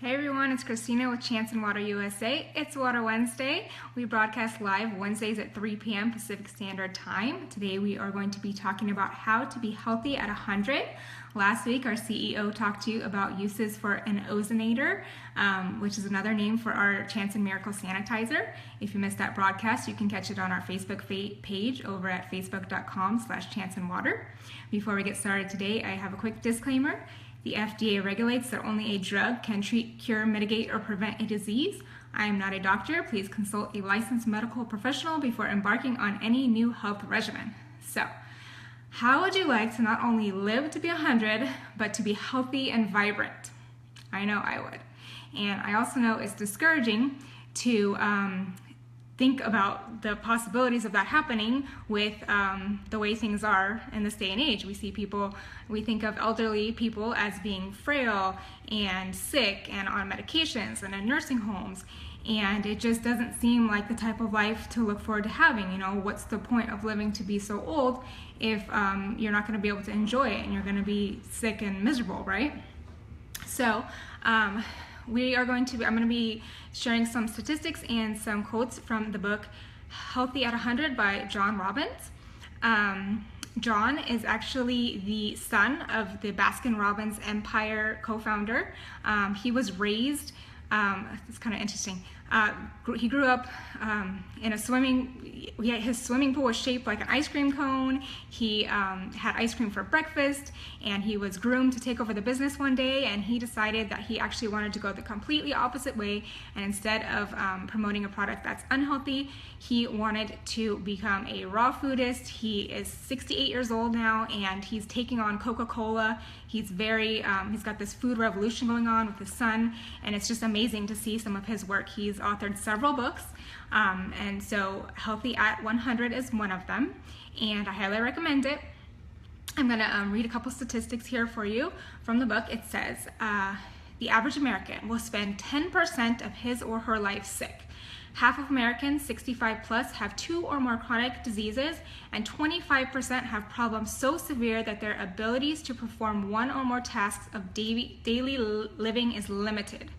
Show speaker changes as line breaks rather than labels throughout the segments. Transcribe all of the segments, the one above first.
Hey everyone, it's Christina with Chanson Water USA. It's Water Wednesday. We broadcast live Wednesdays at 3 p.m. Pacific Standard Time. Today we are going to be talking about how to be healthy at 100. Last week our CEO talked to you about uses for an ozonator, which is another name for our Chanson Miracle Sanitizer. If you missed that broadcast, you can catch it on our Facebook page over at facebook.com/chansonwater. Before we get started today, I have a quick disclaimer. The FDA regulates that only a drug can treat, cure, mitigate, or prevent a disease. I am not a doctor. Please consult a licensed medical professional before embarking on any new health regimen. So, how would you like to not only live to be 100, but to be healthy and vibrant? I know I would. And I also know it's discouraging to think about the possibilities of that happening with the way things are in this day and age. We think of elderly people as being frail and sick and on medications and in nursing homes, and it just doesn't seem like the type of life to look forward to having. You know, what's the point of living to be so old if you're not going to be able to enjoy it and you're going to be sick and miserable, right? So I'm going to be sharing some statistics and some quotes from the book Healthy at 100 by John Robbins. John is actually the son of the Baskin-Robbins Empire co-founder. He was raised, it's kind of interesting, he grew up in his swimming pool was shaped like an ice cream cone. He had ice cream for breakfast, and he was groomed to take over the business one day, and he decided that he actually wanted to go the completely opposite way, and instead of promoting a product that's unhealthy, he wanted to become a raw foodist. He is 68 years old now, and he's taking on Coca-Cola. He's got this food revolution going on with his son, and it's just amazing to see some of his work. He's authored several books, and so Healthy at 100 is one of them, and I highly recommend it. I'm going to read a couple statistics here for you from the book. It says the average American will spend 10% of his or her life sick. Half of Americans 65 plus have 2 or more chronic diseases, and 25% have problems so severe that their abilities to perform one or more tasks of daily living is limited.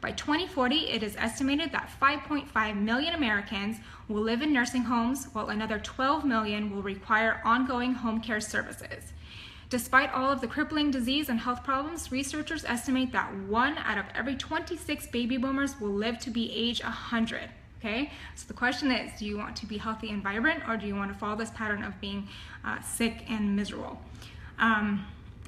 By 2040, it is estimated that 5.5 million Americans will live in nursing homes, while another 12 million will require ongoing home care services. Despite all of the crippling disease and health problems, researchers estimate that 1 out of every 26 baby boomers will live to be age 100. Okay, so the question is, do you want to be healthy and vibrant, or do you want to follow this pattern of being sick and miserable?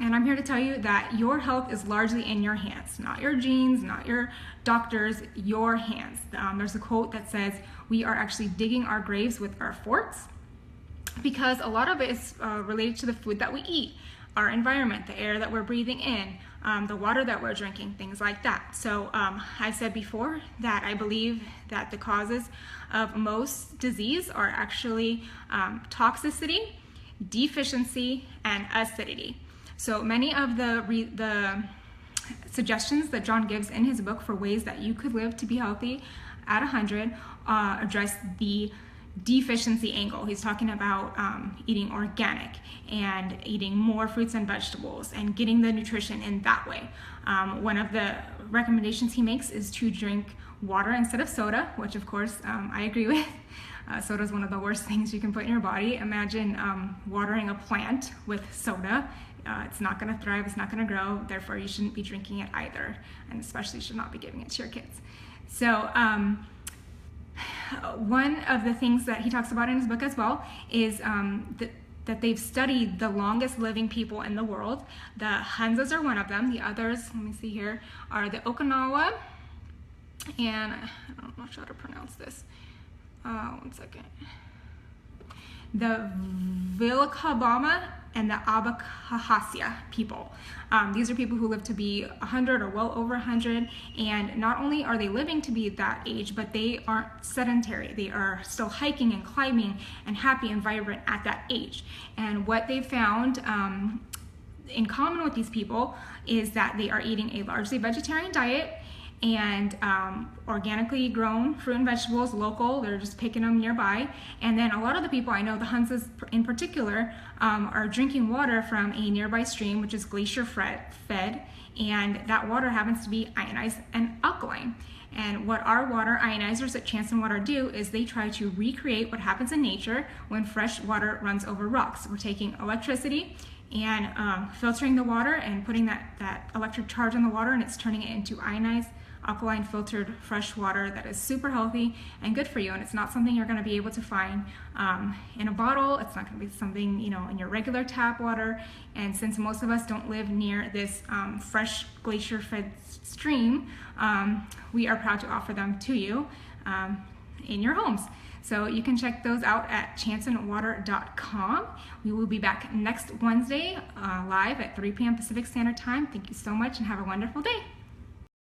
And I'm here to tell you that your health is largely in your hands, not your genes, not your doctors, your hands. There's a quote that says, we are actually digging our graves with our forks, because a lot of it is related to the food that we eat, our environment, the air that we're breathing in, the water that we're drinking, things like that. So I've said before that I believe that the causes of most disease are actually toxicity, deficiency, and acidity. So many of the suggestions that John gives in his book for ways that you could live to be healthy at 100 address the deficiency angle. He's talking about eating organic and eating more fruits and vegetables and getting the nutrition in that way. One of the recommendations he makes is to drink water instead of soda, which of course I agree with. Soda is one of the worst things you can put in your body. Imagine watering a plant with soda. It's not going to thrive, it's not going to grow, therefore you shouldn't be drinking it either, and especially should not be giving it to your kids. So one of the things that he talks about in his book as well is that they've studied the longest living people in the world. The Hunzas are one of them. The others, let me see here, are the Okinawa, and I'm not sure how to pronounce this. One second. The Vilcabamba and the Abkhazia people. These are people who live to be 100 or well over 100, and not only are they living to be that age, but they aren't sedentary. They are still hiking and climbing and happy and vibrant at that age. And what they found in common with these people is that they are eating a largely vegetarian diet, and organically grown fruit and vegetables, local, they're just picking them nearby. And then a lot of the people, I know the Hunzas in particular, are drinking water from a nearby stream, which is glacier fed, and that water happens to be ionized and alkaline. And what our water ionizers at Chanson Water do is they try to recreate what happens in nature when fresh water runs over rocks. We're taking electricity and filtering the water and putting that electric charge on the water, and it's turning it into ionized, alkaline, filtered, fresh water that is super healthy and good for you. And it's not something you're going to be able to find in a bottle. It's not going to be something, you know, in your regular tap water. And since most of us don't live near this fresh glacier-fed stream, we are proud to offer them to you in your homes. So you can check those out at chansonwater.com. We will be back next Wednesday live at 3 p.m. Pacific Standard Time. Thank you so much and have a wonderful day.